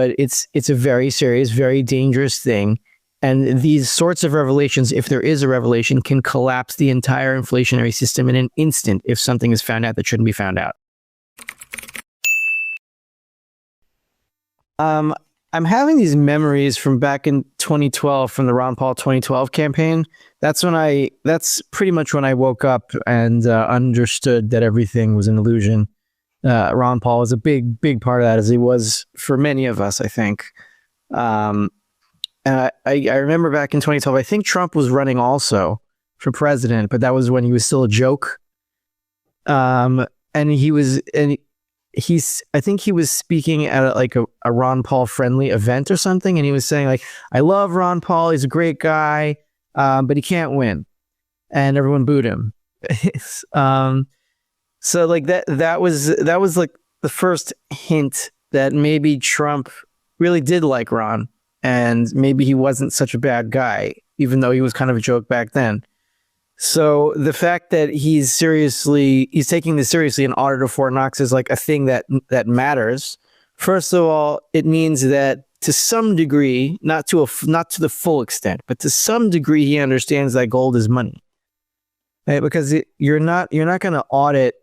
But it's a very serious, very dangerous thing. And these sorts of revelations, if there is a revelation, can collapse the entire inflationary system in an instant if something is found out that shouldn't be found out. I'm having these memories from back in 2012, from the Ron Paul 2012 campaign. That's pretty much when I woke up and understood that everything was an illusion. Ron Paul was a big part of that, as he was for many of us, I think. I remember back in 2012, I think Trump was running also for president, but that was when he was still a joke. I think he was speaking at a Ron Paul friendly event or something. And he was saying like, I love Ron Paul. He's a great guy, but he can't win. And everyone booed him. So like that was like the first hint that maybe Trump really did like Ron, and maybe he wasn't such a bad guy, even though he was kind of a joke back then. So the fact that he's taking this seriously, and Audit of Fort Knox is like a thing that matters. First of all, it means that to some degree, not to the full extent, but to some degree, he understands that gold is money, right? Because you're not going to audit,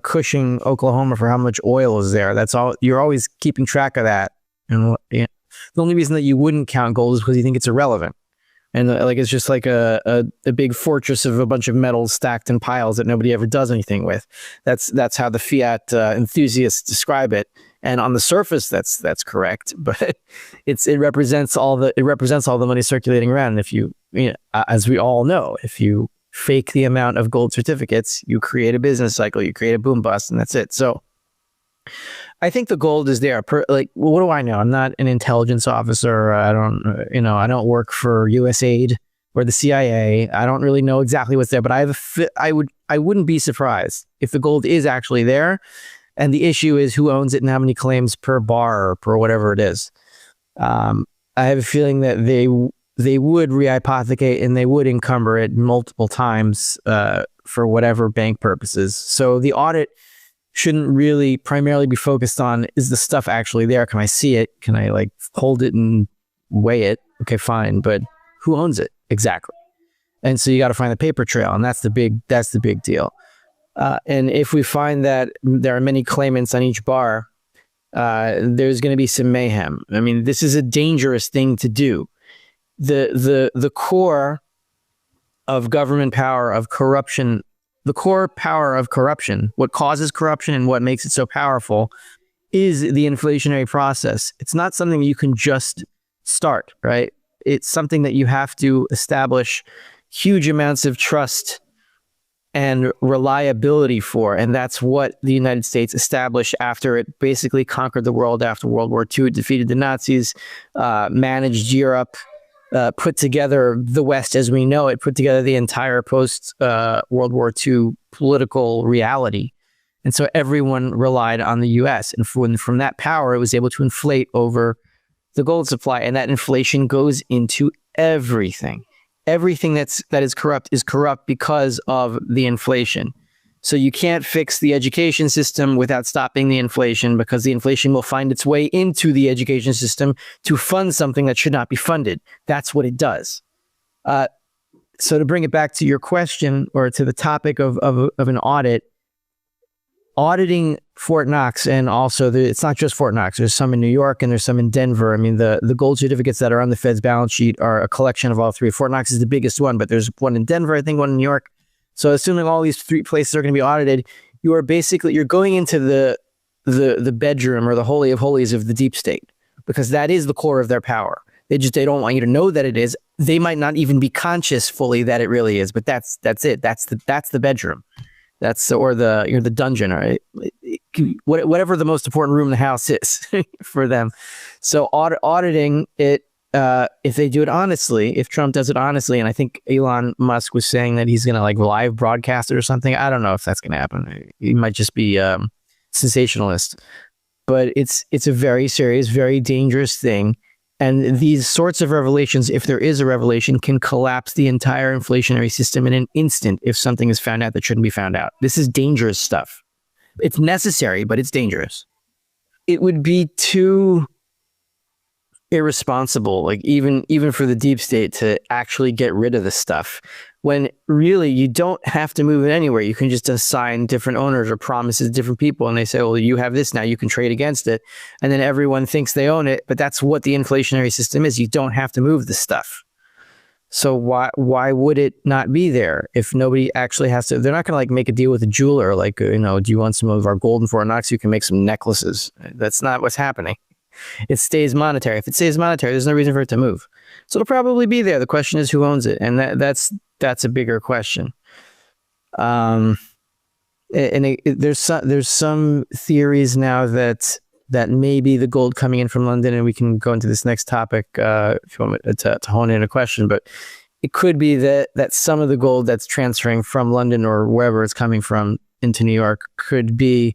Cushing, Oklahoma, for how much oil is there. That's all. You're always keeping track of that. And the only reason that you wouldn't count gold is because you think it's irrelevant. And it's just like a big fortress of a bunch of metals stacked in piles that nobody ever does anything with. That's how the fiat enthusiasts describe it. And on the surface, that's correct, but it represents all the money circulating around. And if you as we all know, if you fake the amount of gold certificates, you create a business cycle, you create a boom bust, and that's it. So I think the gold is there. What do I know? I'm not an intelligence officer. I don't work for USAID or the CIA. I don't really know exactly what's there, but I wouldn't be surprised if the gold is actually there. And the issue is who owns it and how many claims per bar or per whatever it is. I have a feeling that they would rehypothecate and they would encumber it multiple times for whatever bank purposes. So the audit shouldn't really primarily be focused on, is the stuff actually there? Can I see it? Can I hold it and weigh it? Okay, fine. But who owns it exactly? And so you got to find the paper trail. And that's the big deal. And if we find that there are many claimants on each bar, there's going to be some mayhem. I mean, this is a dangerous thing to do. The core of government power, of corruption, the core power of corruption, what causes corruption and what makes it so powerful, is the inflationary process. It's not something you can just start, right? It's something that you have to establish huge amounts of trust and reliability for. And that's what the United States established after it basically conquered the world after World War II. It defeated the Nazis, managed Europe, put together the West as we know it, put together the entire post-World War II political reality. And so everyone relied on the U.S. And from that power, it was able to inflate over the gold supply. And that inflation goes into everything. Everything that is corrupt because of the inflation. So you can't fix the education system without stopping the inflation, because the inflation will find its way into the education system to fund something that should not be funded. That's what it does. So to bring it back to your question, or to the topic of an audit, auditing Fort Knox, and also it's not just Fort Knox. There's some in New York and there's some in Denver. I mean, the gold certificates that are on the Fed's balance sheet are a collection of all three. Fort Knox is the biggest one, but there's one in Denver, I think one in New York. So assuming all these three places are going to be audited, you're going into the bedroom or the Holy of Holies of the deep state, because that is the core of their power. They don't want you to know that it is. They might not even be conscious fully that it really is, but that's it. That's the bedroom. Or the dungeon, right? Whatever the most important room in the house is for them. So auditing it, if they do it honestly, if Trump does it honestly, and I think Elon Musk was saying that he's going to live broadcast it or something. I don't know if that's going to happen. He might just be sensationalist, but it's a very serious, very dangerous thing. And these sorts of revelations, if there is a revelation, can collapse the entire inflationary system in an instant if something is found out that shouldn't be found out. This is dangerous stuff. It's necessary, but it's dangerous. It would be too irresponsible, like even for the deep state to actually get rid of this stuff, when really you don't have to move it anywhere. You can just assign different owners or promises to different people, and they say, well, you have this now, you can trade against it, and then everyone thinks they own it. But that's what the inflationary system is. You don't have to move the stuff. So why would it not be there if nobody actually has to? They're not going to like make a deal with a jeweler, like, do you want some of our gold in Fort Knox? You can make some necklaces. That's not what's happening. It stays monetary. If it stays monetary, there's no reason for it to move. So it'll probably be there. The question is who owns it, and that's a bigger question. There's some theories now that maybe the gold coming in from London, and we can go into this next topic if you want me to hone in a question, but it could be that some of the gold that's transferring from London or wherever it's coming from into New York could be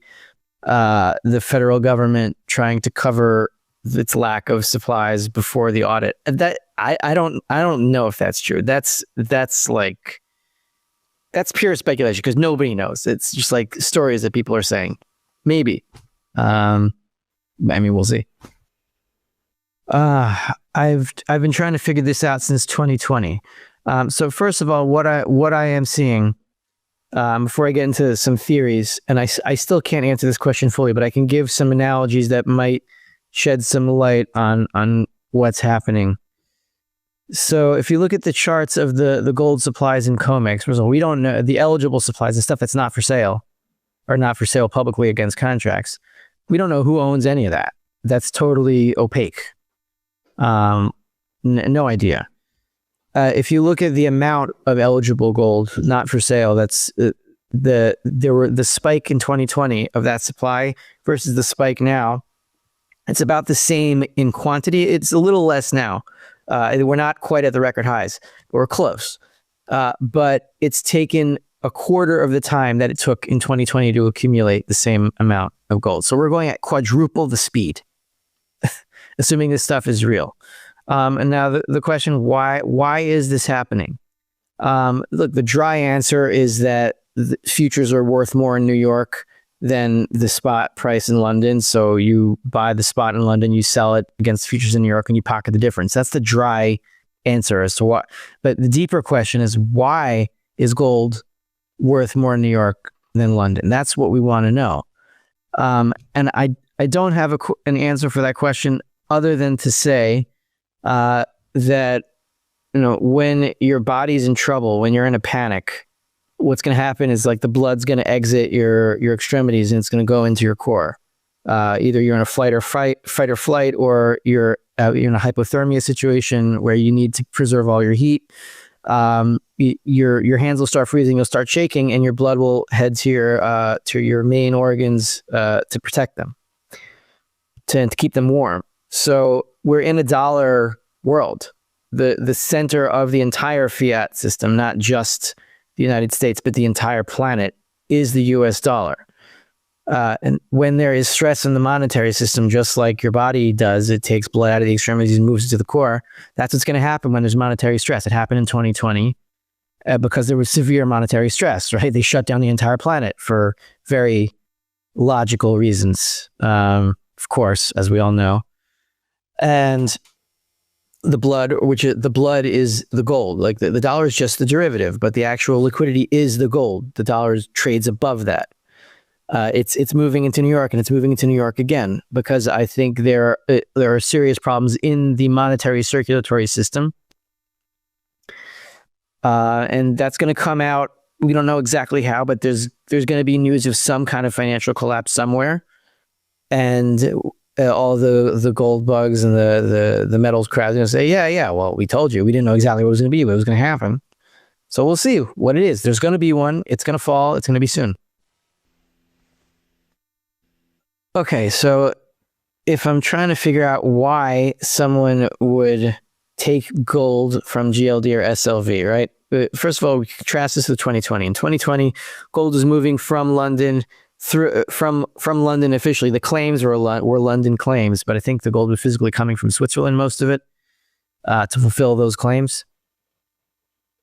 the federal government trying to cover its lack of supplies before the audit. That I don't know if that's true. That's pure speculation because nobody knows. It's just like stories that people are saying. Maybe. I mean, we'll see. I've been trying to figure this out since 2020. So first of all, what I am seeing, before I get into some theories, and I still can't answer this question fully, but I can give some analogies that might shed some light on what's happening. So if you look at the charts of the gold supplies in COMEX, first of all, we don't know the eligible supplies, the stuff that's not for sale or not for sale publicly against contracts. We don't know who owns any of that. That's totally opaque. No idea. If you look at the amount of eligible gold not for sale, that's the spike in 2020 of that supply versus the spike now. It's about the same in quantity. It's a little less now. We're not quite at the record highs. We're close. But it's taken a quarter of the time that it took in 2020 to accumulate the same amount of gold. So we're going at quadruple the speed, assuming this stuff is real. And now the question, why is this happening? Look, the dry answer is that the futures are worth more in New York than the spot price in London. So you buy the spot in London, you sell it against futures in New York, and you pocket the difference. That's the dry answer as to what. But the deeper question is, why is gold worth more in New York than London? That's what we want to know. And I don't have an answer for that question other than to say that, when your body's in trouble, when you're in a panic, what's going to happen is like the blood's going to exit your extremities and it's going to go into your core. Either you're in a fight or flight, or you're in a hypothermia situation where you need to preserve all your heat. Your hands will start freezing, you'll start shaking, and your blood will head to your main organs to protect them, to keep them warm. So we're in a dollar world. The center of the entire fiat system, not just the United States, but the entire planet, is the US dollar. And when there is stress in the monetary system, just like your body does, it takes blood out of the extremities and moves it to the core. That's what's going to happen when there's monetary stress. It happened in 2020 because there was severe monetary stress, right? They shut down the entire planet for very logical reasons, of course, as we all know. And the blood is the gold. Like the dollar is just the derivative, but the actual liquidity is the gold. The dollar trades above that. It's moving into New York, and it's moving into New York again because I think there are serious problems in the monetary circulatory system, and that's going to come out. We don't know exactly how, but there's going to be news of some kind of financial collapse somewhere, and all the gold bugs and the metals crowd are going to say, yeah, well, we told you. We didn't know exactly what it was going to be, but it was going to happen. So we'll see what it is. There's going to be one. It's going to fall. It's going to be soon. Okay, so if I'm trying to figure out why someone would take gold from GLD or SLV, right? First of all, we contrast this with 2020. In 2020, gold was moving from London from London officially. The claims were London claims, but I think the gold was physically coming from Switzerland, most of it, to fulfill those claims.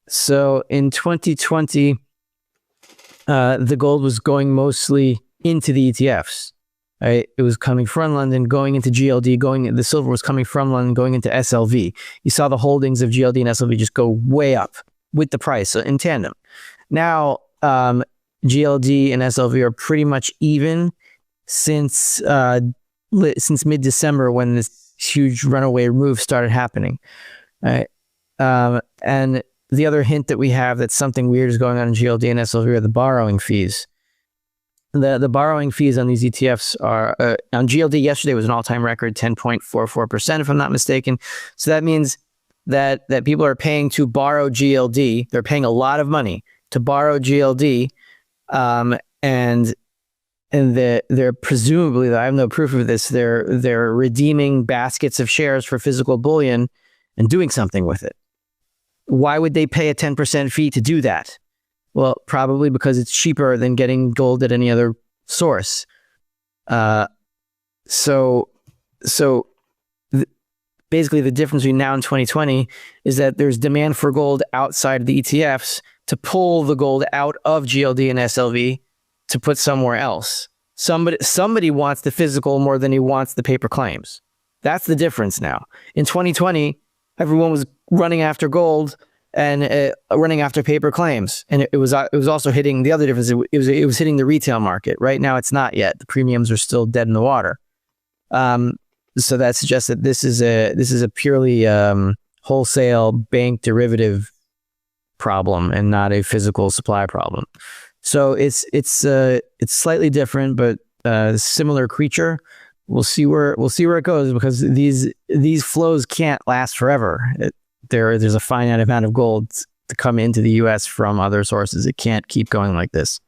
So in 2020, the gold was going mostly into the ETFs. Right? It was coming from London, going into GLD, the silver was coming from London, going into SLV. You saw the holdings of GLD and SLV just go way up with the price in tandem. Now, GLD and SLV are pretty much even since mid-December, when this huge runaway move started happening. Right? And the other hint that we have that something weird is going on in GLD and SLV are the borrowing fees. The borrowing fees on these ETFs are, on GLD yesterday was an all-time record, 10.44%, if I'm not mistaken. So that means that people are paying to borrow GLD. They're paying a lot of money to borrow GLD, and they're presumably, I have no proof of this, they're redeeming baskets of shares for physical bullion and doing something with it. Why would they pay a 10% fee to do that? Well, probably because it's cheaper than getting gold at any other source. Basically, the difference between now and 2020 is that there's demand for gold outside of the ETFs to pull the gold out of GLD and SLV to put somewhere else. Somebody wants the physical more than he wants the paper claims. That's the difference now. In 2020, everyone was running after gold and running after paper claims, and it was also hitting the other difference. It was hitting the retail market. Right now, it's not yet. The premiums are still dead in the water. So that suggests that this is a purely wholesale bank derivative problem and not a physical supply problem. So it's slightly different, but similar creature. We'll see where it goes, because these flows can't last forever. There's a finite amount of gold to come into the U.S. from other sources. It can't keep going like this.